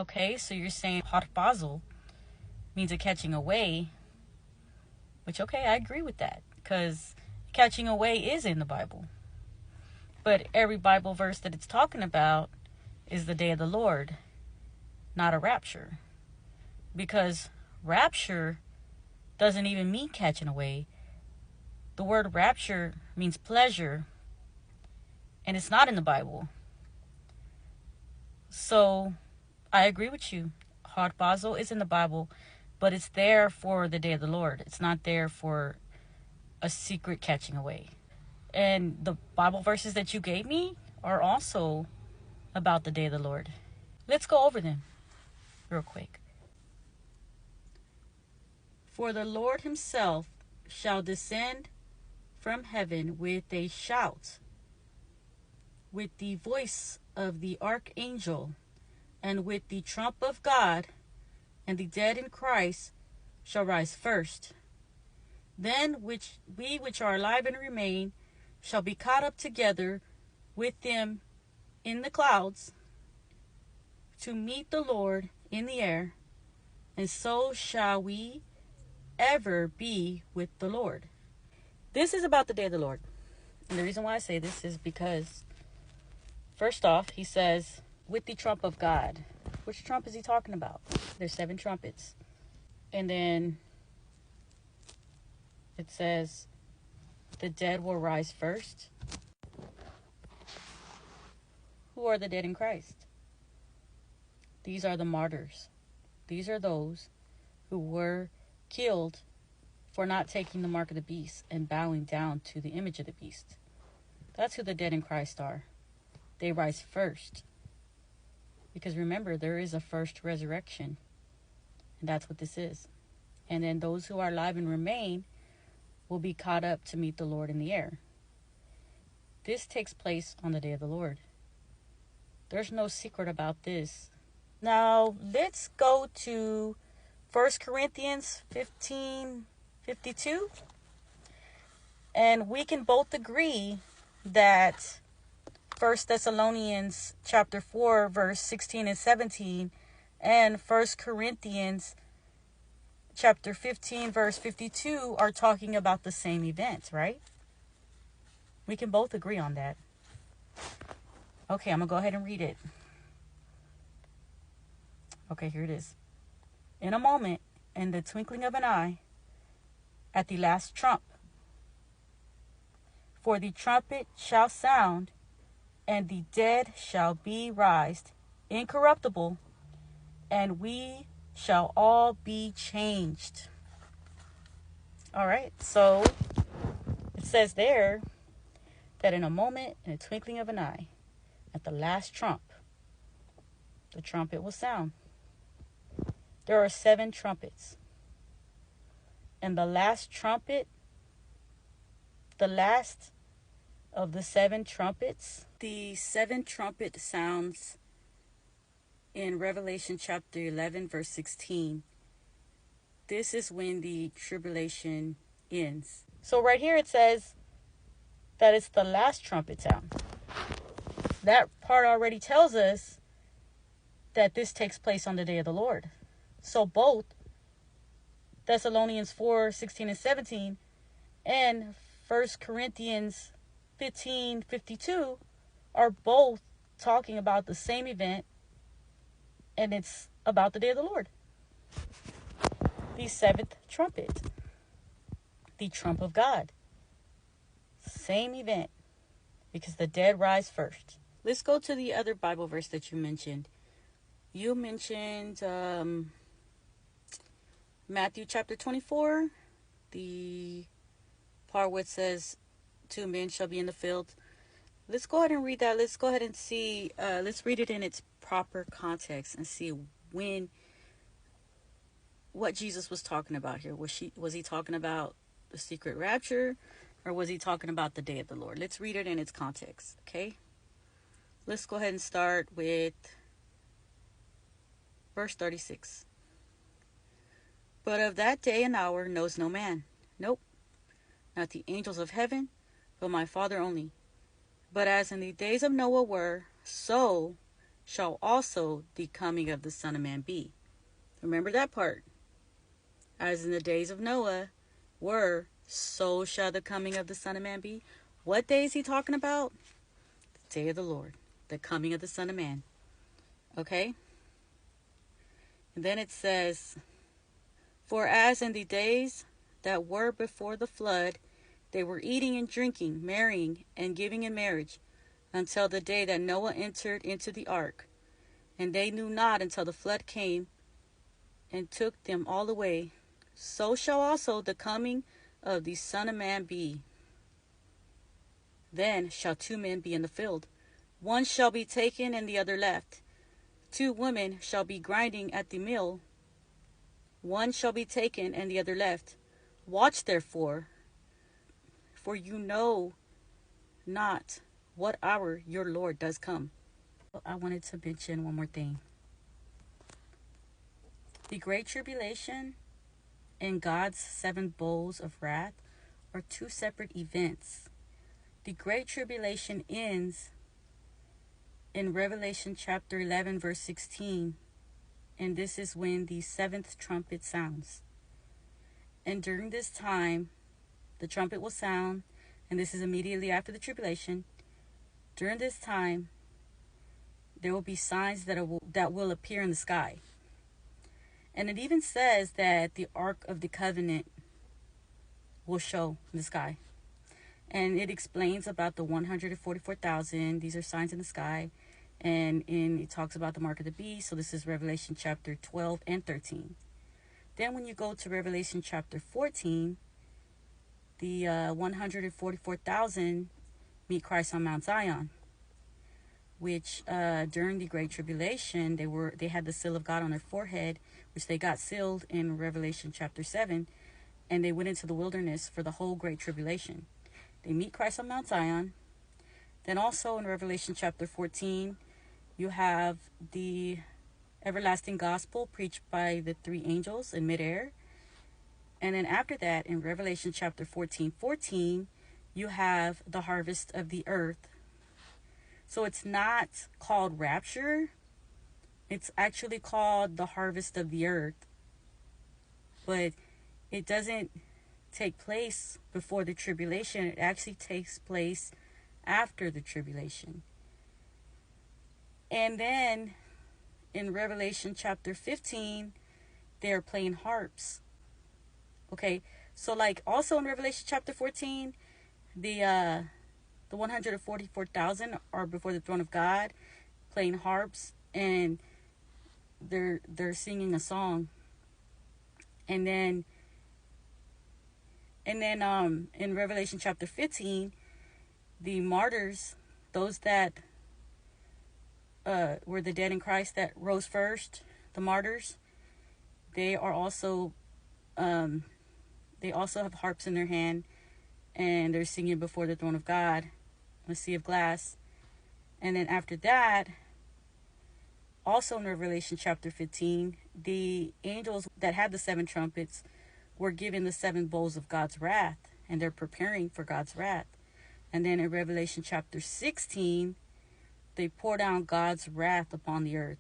Okay, so you're saying harpazo means a catching away, which, okay, I agree with that, because catching away is in the Bible. But every Bible verse that it's talking about is the day of the Lord, not a rapture. Because rapture doesn't even mean catching away. The word rapture means pleasure, and it's not in the Bible. So I agree with you. Harpazo is in the Bible, but it's there for the day of the Lord. It's not there for a secret catching away. And the Bible verses that you gave me are also about the day of the Lord. Let's go over them real quick. For the Lord himself shall descend from heaven with a shout, with the voice of the archangel, and with the trump of God, and the dead in Christ shall rise first. Then we which are alive and remain shall be caught up together with them in the clouds to meet the Lord in the air, and so shall we ever be with the Lord. This is about the day of the Lord. And the reason why I say this is because, first off, he says, with the trump of God. Which trump is he talking about? There's 7 trumpets. And then it says, the dead will rise first. Who are the dead in Christ? These are the martyrs. These are those who were killed for not taking the mark of the beast and bowing down to the image of the beast. That's who the dead in Christ are. They rise first. Because remember, there is a first resurrection. And that's what this is. And then those who are alive and remain will be caught up to meet the Lord in the air. This takes place on the day of the Lord. There's no secret about this. Now, let's go to 1 Corinthians 15:52. And we can both agree that 1 Thessalonians chapter 4, verse 16 and 17, and 1 Corinthians chapter 15, verse 52 are talking about the same event, right? We can both agree on that. Okay, I'm going to go ahead and read it. Okay, here it is. In a moment, in the twinkling of an eye, at the last trump, for the trumpet shall sound, and the dead shall be raised incorruptible, and we shall all be changed. All right, so it says there that in a moment, in a twinkling of an eye, at the last trump, the trumpet will sound. There are 7 trumpets. And the last trumpet, the last of the 7 trumpets, the 7th trumpet sounds in Revelation chapter 11, verse 16. This is when the tribulation ends. So right here it says that it's the last trumpet sound. That part already tells us that this takes place on the day of the Lord. So both Thessalonians 4, 16 and 17 and 1 Corinthians 15, 52 are both talking about the same event, and it's about the day of the Lord. The 7th trumpet, the trump of God. Same event, because the dead rise first. Let's go to the other Bible verse that you mentioned. You mentioned Matthew chapter 24, the part where it says 2 men shall be in the field. Let's go ahead and read that. Let's go ahead and see. Let's read it in its proper context and see what Jesus was talking about here. Was he talking about the secret rapture, or was he talking about the day of the Lord? Let's read it in its context, okay? Let's go ahead and start with verse 36. But of that day and hour knows no man. Nope. Not the angels of heaven, but my Father only. But as in the days of Noah were, so shall also the coming of the Son of Man be. Remember that part. As in the days of Noah were, so shall the coming of the Son of Man be. What day is he talking about? The day of the Lord, the coming of the Son of Man. Okay? And then it says, for as in the days that were before the flood, they were eating and drinking, marrying, and giving in marriage, until the day that Noah entered into the ark. And they knew not until the flood came and took them all away. So shall also the coming of the Son of Man be. Then shall 2 men be in the field. One shall be taken and the other left. 2 women shall be grinding at the mill. One shall be taken and the other left. Watch therefore, for you know not what hour your Lord does come. I wanted to mention one more thing. The Great Tribulation and God's 7 bowls of wrath are 2 separate events. The Great Tribulation ends in Revelation chapter 11, verse 16, and this is when the 7th trumpet sounds. And during this time, the trumpet will sound, and this is immediately after the tribulation. During this time, there will be signs that will appear in the sky. And it even says that the Ark of the Covenant will show in the sky. And it explains about the 144,000. These are signs in the sky. And it talks about the mark of the beast. So this is Revelation chapter 12 and 13. Then when you go to Revelation chapter 14, the 144,000 meet Christ on Mount Zion, which during the Great Tribulation, they had the seal of God on their forehead, which they got sealed in Revelation chapter 7, and they went into the wilderness for the whole Great Tribulation. They meet Christ on Mount Zion. Then also in Revelation chapter 14, you have the everlasting gospel preached by the 3 angels in midair. And then after that, in Revelation chapter 14, you have the harvest of the earth. So it's not called rapture. It's actually called the harvest of the earth. But it doesn't take place before the tribulation. It actually takes place after the tribulation. And then in Revelation chapter 15, they're playing harps. Okay, so like also in Revelation chapter 14, the 144,000 are before the throne of God, playing harps, and they're singing a song. And then in Revelation chapter 15, the martyrs, those that were the dead in Christ that rose first, the martyrs, they are also they also have harps in their hand, and they're singing before the throne of God, a sea of glass. And then after that, also in Revelation chapter 15, the angels that had the 7 trumpets were given the 7 bowls of God's wrath, and they're preparing for God's wrath. And then in Revelation chapter 16, they pour down God's wrath upon the earth.